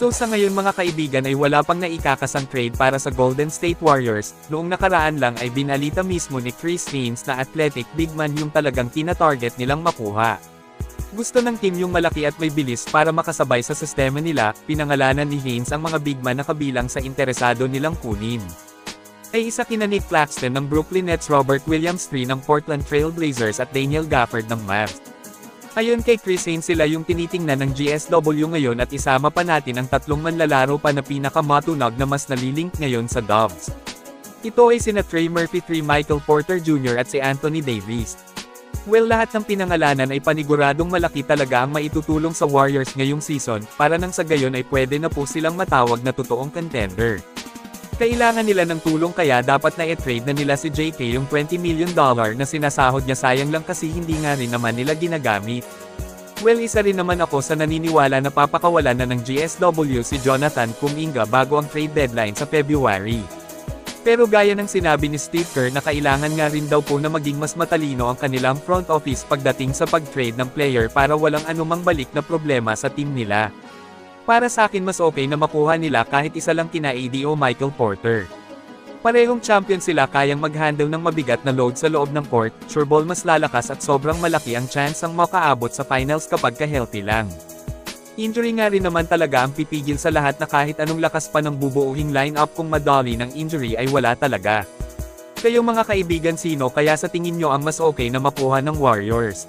So sa ngayon mga kaibigan ay wala pang naikakasang trade para sa Golden State Warriors, noong nakaraan lang ay binalita mismo ni Chris Haynes na athletic big man yung talagang tina-target nilang makuha. Gusto ng team yung malaki at may bilis para makasabay sa sistema nila, pinangalanan ni Haynes ang mga big man na kabilang sa interesado nilang kunin. Ay isa kina Nick Claxton ng Brooklyn Nets, Robert Williams III ng Portland Trail Blazers at Daniel Gafford ng Mavs. Ayon kay Chris Haynes sila yung tinitingnan ng GSW ngayon at isama pa natin ang tatlong manlalaro pa na pinakamatunog na mas nalilink ngayon sa Dubs. Ito ay sina Trey Murphy III, Michael Porter Jr. at si Anthony Davis. Well, lahat ng pinangalanan ay paniguradong malaki talaga ang maitutulong sa Warriors ngayong season, para nang sa gayon ay pwede na po silang matawag na totoong contender. Kailangan nila ng tulong kaya dapat na i-trade na nila si JK yung $20 million na sinasahod niya, sayang lang kasi hindi nga rin naman nila ginagamit. Well, isa rin naman ako sa naniniwala na papakawalan na ng GSW si Jonathan Kuminga bago ang trade deadline sa February. Pero gaya ng sinabi ni Steve Kerr na kailangan nga rin daw po na maging mas matalino ang kanilang front office pagdating sa pag-trade ng player para walang anumang balik na problema sa team nila. Para sa akin mas okay na makuha nila kahit isa lang kina AD o Michael Porter. Parehong champion sila, kayang mag-handle ng mabigat na load sa loob ng court, sure ball mas lalakas at sobrang malaki ang chance ang makaabot sa finals kapag ka-healthy lang. Injury nga rin naman talaga ang pipigil sa lahat na kahit anong lakas pa ng bubuuhing lineup kung madali ng injury ay wala talaga. Kayo mga kaibigan, sino kaya sa tingin nyo ang mas okay na makuha ng Warriors?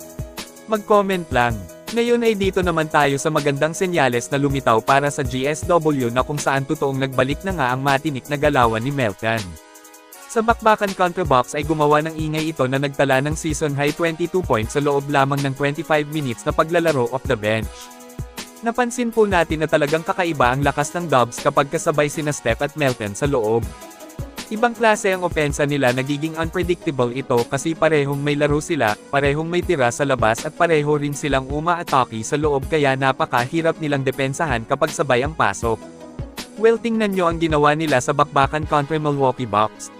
Mag-comment lang. Ngayon ay dito naman tayo sa magandang senyales na lumitaw para sa GSW na kung saan totoong nagbalik na nga ang matinik na galawan ni Melton. Sa bakbakan Contra Box ay gumawa ng ingay ito na nagtala ng season high 22 points sa loob lamang ng 25 minutes na paglalaro off the bench. Napansin po natin na talagang kakaiba ang lakas ng Dubs kapag kasabay sina Steph at Melton sa loob. Ibang klase ang opensa nila, nagiging unpredictable ito kasi parehong may laro sila, parehong may tira sa labas at pareho rin silang uma-atake sa loob kaya napakahirap nilang depensahan kapag sabay ang pasok. Well, tingnan nyo ang ginawa nila sa bakbakan kontra Milwaukee Bucks.